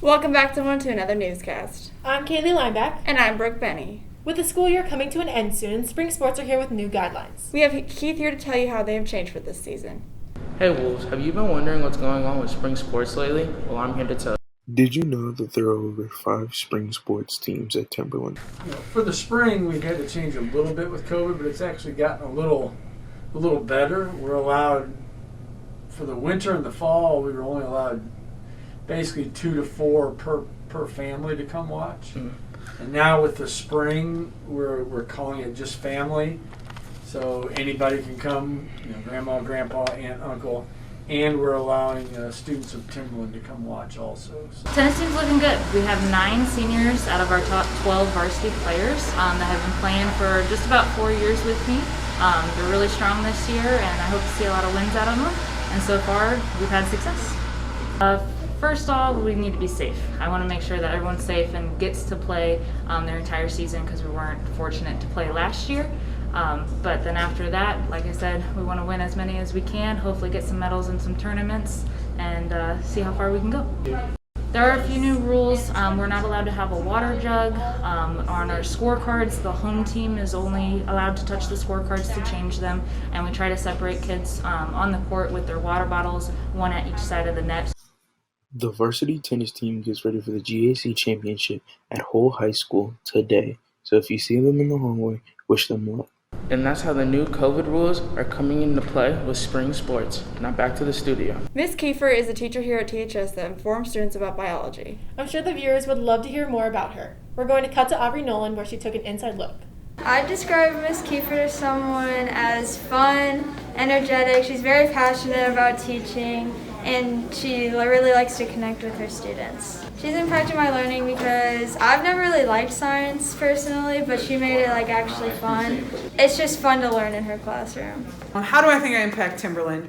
Welcome back to another newscast. I'm Kaylee Lineback. And I'm Brooke Benny. With the school year coming to an end soon, spring sports are here with new guidelines. We have Keith here to tell you how they have changed for this season. Hey Wolves, have you been wondering what's going on with spring sports lately? Well, I'm here to tell you. Did you know that there are over 5 spring sports teams at Timberland? For the spring, we've had to change a little bit with COVID, but it's actually gotten a little better. We're allowed, for the winter and the fall, we were only allowed basically 2 to 4 per family to come watch. And now with the spring, we're calling it just family. So anybody can come, grandma, grandpa, aunt, uncle, and we're allowing students of Timberland to come watch also. So. Tennis team's looking good. We have 9 seniors out of our top 12 varsity players that have been playing for just about 4 years with me. They're really strong this year, and I hope to see a lot of wins out of them. And so far, we've had success. First off, we need to be safe. I want to make sure that everyone's safe and gets to play their entire season because we weren't fortunate to play last year. But then after that, like I said, we want to win as many as we can, hopefully get some medals in some tournaments, and see how far we can go. There are a few new rules. We're not allowed to have a water jug. On our scorecards, the home team is only allowed to touch the scorecards to change them, and we try to separate kids on the court with their water bottles, one at each side of the net. The varsity tennis team gets ready for the GAC championship at Hull High School today. So if you see them in the hallway, wish them luck. And that's how the new COVID rules are coming into play with spring sports. Now back to the studio. Miss Kiefer is a teacher here at THS that informs students about biology. I'm sure the viewers would love to hear more about her. We're going to cut to Aubrey Nolan where she took an inside look. I describe Miss Kiefer as someone as fun, energetic. She's very passionate about teaching, and she really likes to connect with her students. She's impacted my learning because I've never really liked science personally, but she made it actually fun. It's just fun to learn in her classroom. How do I think I impact Timberland?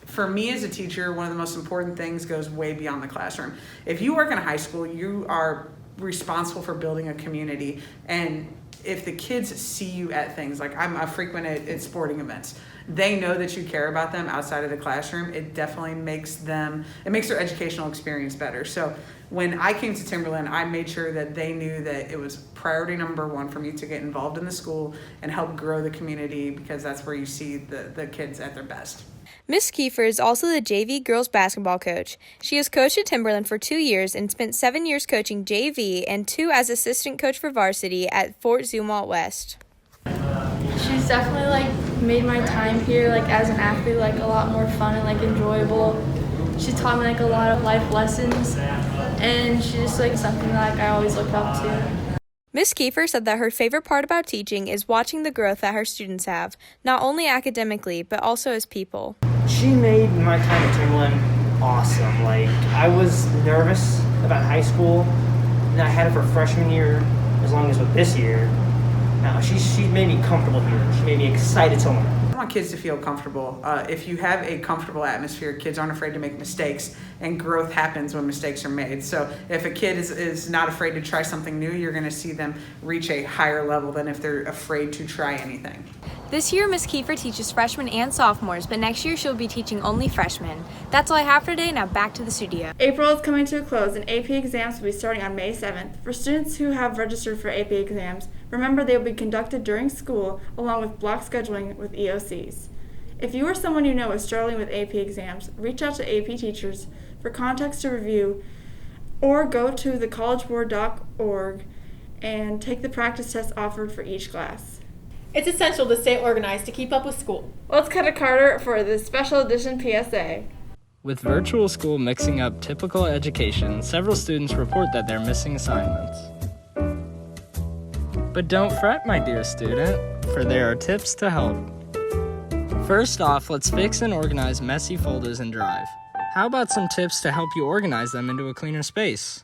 For me as a teacher, one of the most important things goes way beyond the classroom. If you work in a high school, you are responsible for building a community, and if the kids see you at things, like I'm a frequent at sporting events, they know that you care about them outside of the classroom. It definitely makes their educational experience better. So when I came to Timberland, I made sure that they knew that it was priority number 1 for me to get involved in the school and help grow the community, because that's where you see the kids at their best. Miss Kiefer is also the JV girls basketball coach. She has coached at Timberland for 2 years and spent 7 years coaching JV and 2 as assistant coach for varsity at Fort Zumwalt West. She's definitely made my time here as an athlete a lot more fun and enjoyable. She taught me a lot of life lessons, and she's just something that I always look up to. Miss Kiefer said that her favorite part about teaching is watching the growth that her students have, not only academically, but also as people. She made my time at Timberland awesome. I was nervous about high school, and I had it for freshman year as long as with this year. Now, she made me comfortable here. She made me excited to learn. I want kids to feel comfortable. If you have a comfortable atmosphere, kids aren't afraid to make mistakes, and growth happens when mistakes are made. So if a kid is not afraid to try something new, you're going to see them reach a higher level than if they're afraid to try anything. This year, Miss Kiefer teaches freshmen and sophomores, but next year she'll be teaching only freshmen. That's all I have for today. Now back to the studio. April is coming to a close, and AP exams will be starting on May 7th. For students who have registered for AP exams, remember they will be conducted during school along with block scheduling with EOCs. If you or someone you know is struggling with AP exams, reach out to AP teachers for contacts to review, or go to thecollegeboard.org and take the practice test offered for each class. It's essential to stay organized to keep up with school. Let's cut to Carter for the special edition PSA. With virtual school mixing up typical education, several students report that they're missing assignments. But don't fret, my dear student, for there are tips to help. First off, let's fix and organize messy folders in Drive. How about some tips to help you organize them into a cleaner space?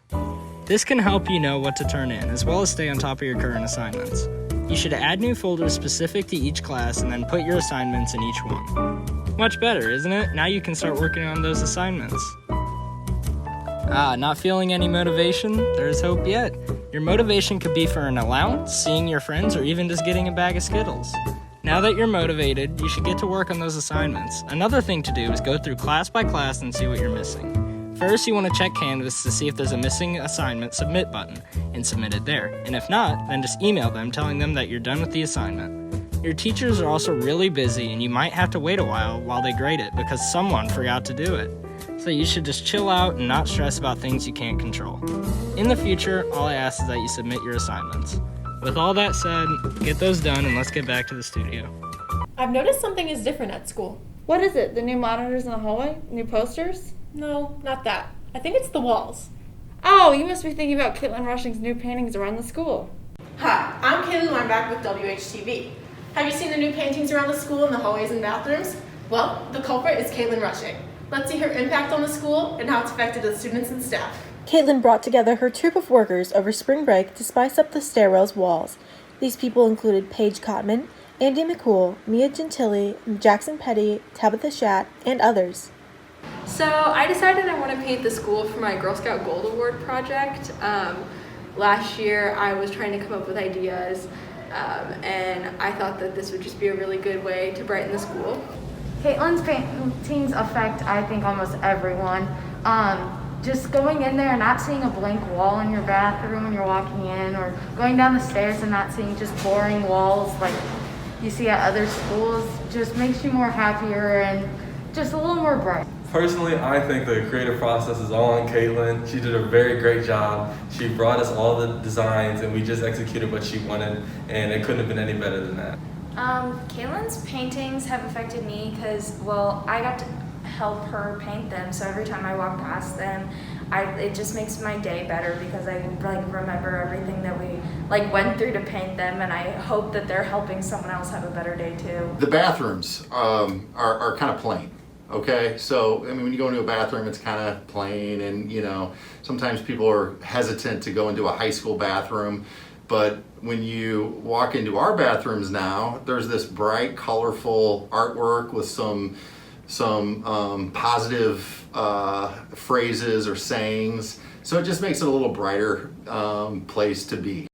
This can help you know what to turn in, as well as stay on top of your current assignments. You should add new folders specific to each class and then put your assignments in each one. Much better, isn't it? Now you can start working on those assignments. Not feeling any motivation? There's hope yet. Your motivation could be for an allowance, seeing your friends, or even just getting a bag of Skittles. Now that you're motivated, you should get to work on those assignments. Another thing to do is go through class by class and see what you're missing. First, you want to check Canvas to see if there's a missing assignment submit button and submit it there. And if not, then just email them telling them that you're done with the assignment. Your teachers are also really busy and you might have to wait a while they grade it because someone forgot to do it. So you should just chill out and not stress about things you can't control. In the future, all I ask is that you submit your assignments. With all that said, get those done and let's get back to the studio. I've noticed something is different at school. What is it? The new monitors in the hallway? New posters? No, not that. I think it's the walls. Oh, you must be thinking about Caitlin Rushing's new paintings around the school. Hi, I'm Kaylee. I'm back with WHTV. Have you seen the new paintings around the school in the hallways and bathrooms? Well, the culprit is Caitlin Rushing. Let's see her impact on the school and how it's affected the students and staff. Caitlin brought together her troop of workers over spring break to spice up the stairwell's walls. These people included Paige Cotman, Andy McCool, Mia Gentili, Jackson Petty, Tabitha Schatt, and others. So I decided I want to paint the school for my Girl Scout Gold Award project. Last year I was trying to come up with ideas and I thought that this would just be a really good way to brighten the school. Caitlin's paintings affect, I think, almost everyone. Just going in there and not seeing a blank wall in your bathroom when you're walking in, or going down the stairs and not seeing just boring walls like you see at other schools, just makes you more happier and just a little more bright. Personally, I think the creative process is all on Caitlin. She did a very great job. She brought us all the designs and we just executed what she wanted, and it couldn't have been any better than that. Caitlin's paintings have affected me because, well, I got to help her paint them, so every time I walk past them, it just makes my day better because I remember everything that we went through to paint them, and I hope that they're helping someone else have a better day too. The bathrooms are kind of plain. Okay, so I mean, when you go into a bathroom, it's kind of plain, and sometimes people are hesitant to go into a high school bathroom. But when you walk into our bathrooms now, there's this bright, colorful artwork with some positive phrases or sayings. So it just makes it a little brighter place to be.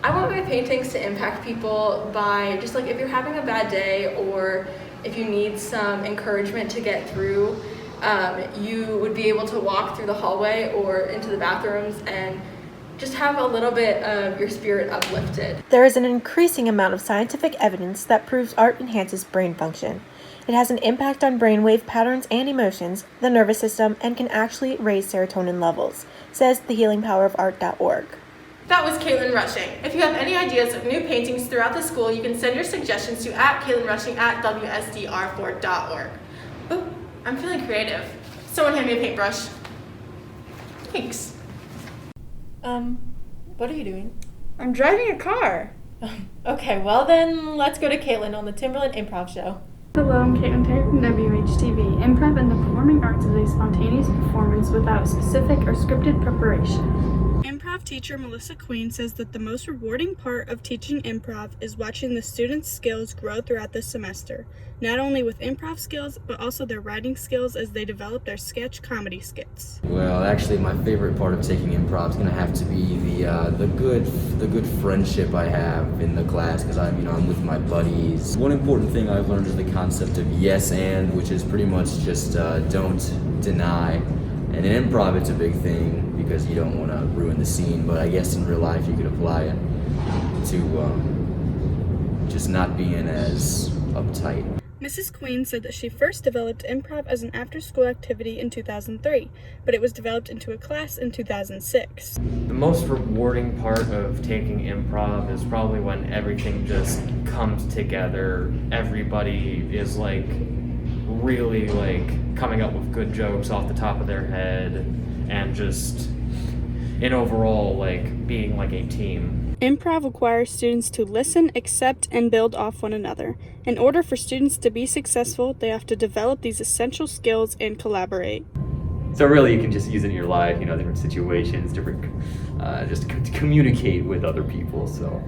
I want my paintings to impact people by just if you're having a bad day or if you need some encouragement to get through, you would be able to walk through the hallway or into the bathrooms and just have a little bit of your spirit uplifted. There is an increasing amount of scientific evidence that proves art enhances brain function. It has an impact on brainwave patterns and emotions, the nervous system, and can actually raise serotonin levels, says thehealingpowerofart.org. That was Caitlin Rushing. If you have any ideas of new paintings throughout the school, you can send your suggestions to @CaitlinRushing@WSDR4.org. Ooh, I'm feeling creative. Someone hand me a paintbrush. Thanks. What are you doing? I'm driving a car. Okay, well then, let's go to Caitlin on the Timberland Improv Show. Hello, I'm Caitlin Taylor from WHTV. Improv and the performing arts is a spontaneous performance without specific or scripted preparation. Improv teacher Melissa Queen says that the most rewarding part of teaching improv is watching the students' skills grow throughout the semester, not only with improv skills, but also their writing skills as they develop their sketch comedy skits. Well, actually, my favorite part of taking improv is going to have to be the good friendship I have in the class, because I'm with my buddies. One important thing I've learned is the concept of yes and, which is pretty much just don't deny. And in improv, it's a big thing because you don't want to ruin the scene, but I guess in real life you could apply it to just not being as uptight. Mrs. Queen said that she first developed improv as an after-school activity in 2003, but it was developed into a class in 2006. The most rewarding part of taking improv is probably when everything just comes together. Everybody is really coming up with good jokes off the top of their head, and just in overall being a team. Improv requires students to listen, accept, and build off one another. In order for students to be successful, they have to develop these essential skills and collaborate. So really you can just use it in your life, different situations, just to communicate with other people, so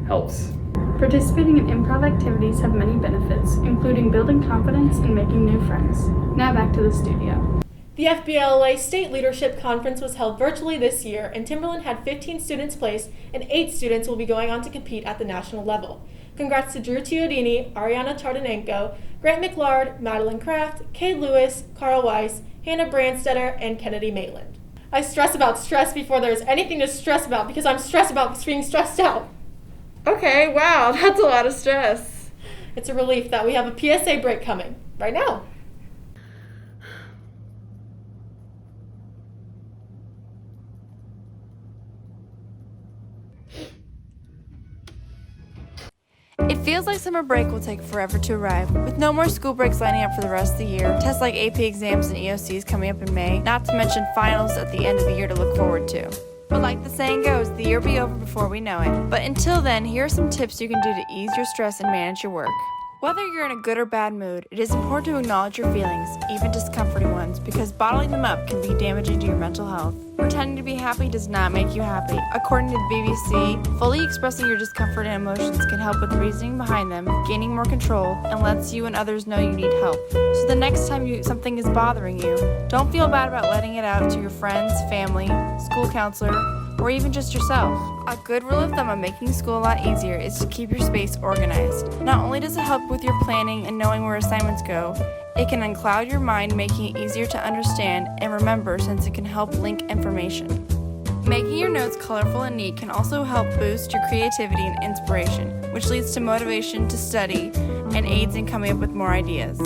helps. Participating in improv activities have many benefits, including building confidence and making new friends. Now back to the studio. The FBLA State Leadership Conference was held virtually this year, and Timberland had 15 students place, and 8 students will be going on to compete at the national level. Congrats to Drew Teodini, Ariana Chardanenko, Grant McLeod, Madeline Kraft, Cade Lewis, Carl Weiss, Hannah Brandstetter, and Kennedy Maitland. I stress about stress before there's anything to stress about because I'm stressed about being stressed out. Okay, wow, that's a lot of stress. It's a relief that we have a PSA break coming right now. It feels like summer break will take forever to arrive. With no more school breaks lining up for the rest of the year, tests like AP exams and EOCs coming up in May, not to mention finals at the end of the year to look forward to. But like the saying goes, the year will be over before we know it. But until then, here are some tips you can do to ease your stress and manage your work. Whether you're in a good or bad mood, it is important to acknowledge your feelings, even discomforting ones, because bottling them up can be damaging to your mental health. Pretending to be happy does not make you happy. According to the BBC, fully expressing your discomfort and emotions can help with the reasoning behind them, gaining more control, and lets you and others know you need help. So the next time something is bothering you, don't feel bad about letting it out to your friends, family, school counselor, or even just yourself. A good rule of thumb of making school a lot easier is to keep your space organized. Not only does it help with your planning and knowing where assignments go, it can uncloud your mind, making it easier to understand and remember since it can help link information. Making your notes colorful and neat can also help boost your creativity and inspiration, which leads to motivation to study and aids in coming up with more ideas.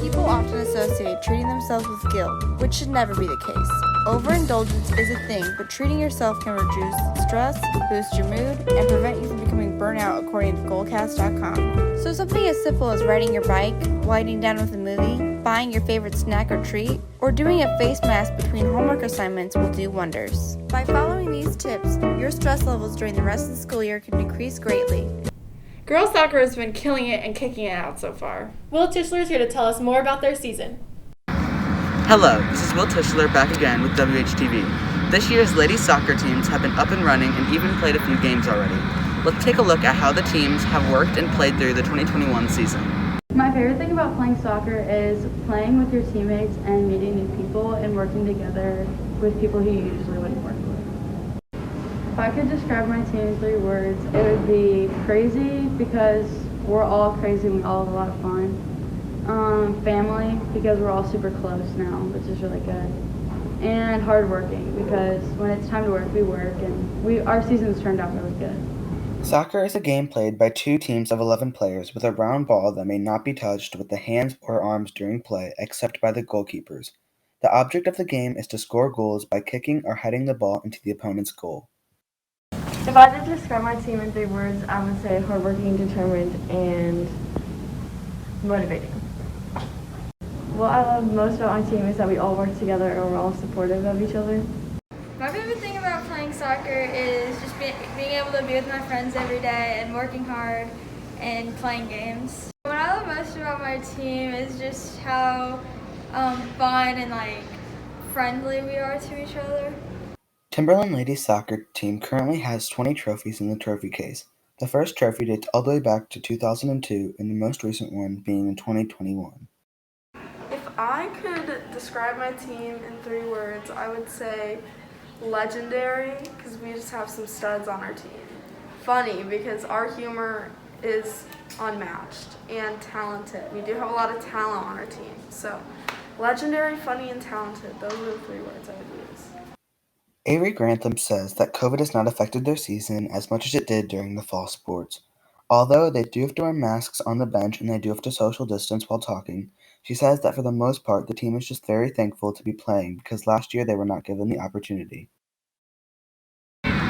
People often associate treating themselves with guilt, which should never be the case. Overindulgence is a thing, but treating yourself can reduce stress, boost your mood, and prevent you from becoming burnout, according to Goalcast.com. So something as simple as riding your bike, winding down with a movie, buying your favorite snack or treat, or doing a face mask between homework assignments will do wonders. By following these tips, your stress levels during the rest of the school year can decrease greatly. Girls soccer has been killing it and kicking it out so far. Will Tischler is here to tell us more about their season. Hello, this is Will Tischler back again with WHTV. This year's ladies soccer teams have been up and running and even played a few games already. Let's take a look at how the teams have worked and played through the 2021 season. My favorite thing about playing soccer is playing with your teammates and meeting new people and working together with people who you usually wouldn't work with. If I could describe my team in 3 words, it would be crazy because we're all crazy and we all have a lot of fun. Family, because we're all super close now, which is really good. And hardworking, because when it's time to work, we work, and our season's turned out really good. Soccer is a game played by 2 teams of 11 players with a round ball that may not be touched with the hands or arms during play except by the goalkeepers. The object of the game is to score goals by kicking or heading the ball into the opponent's goal. If I had to describe my team in 3 words, I would say hardworking, determined, and motivating. What I love most about my team is that we all work together and we're all supportive of each other. My favorite thing about playing soccer is just being able to be with my friends every day and working hard and playing games. What I love most about my team is just how fun and friendly we are to each other. Timberland ladies soccer team currently has 20 trophies in the trophy case. The first trophy dates all the way back to 2002 and the most recent one being in 2021. If I could describe my team in 3 words, I would say legendary, because we just have some studs on our team. Funny, because our humor is unmatched, and talented. We do have a lot of talent on our team. So legendary, funny, and talented. Those are the 3 words I would use. Avery Grantham says that COVID has not affected their season as much as it did during the fall sports. Although they do have to wear masks on the bench and they do have to social distance while talking, she says that for the most part the team is just very thankful to be playing because last year they were not given the opportunity.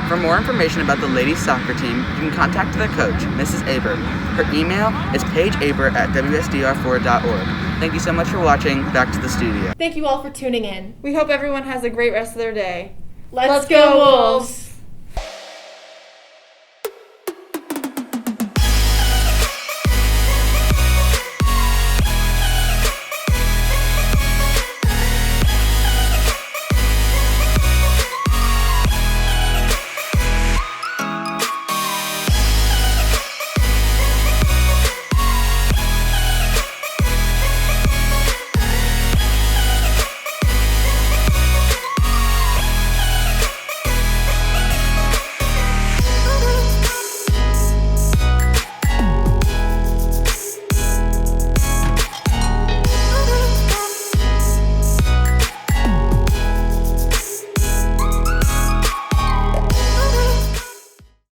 For more information about the ladies soccer team, you can contact their coach, Mrs. Aber. Her email is pageaber@wsdr4.org. Thank you so much for watching. Back to the studio. Thank you all for tuning in. We hope everyone has a great rest of their day. Let's go Wolves!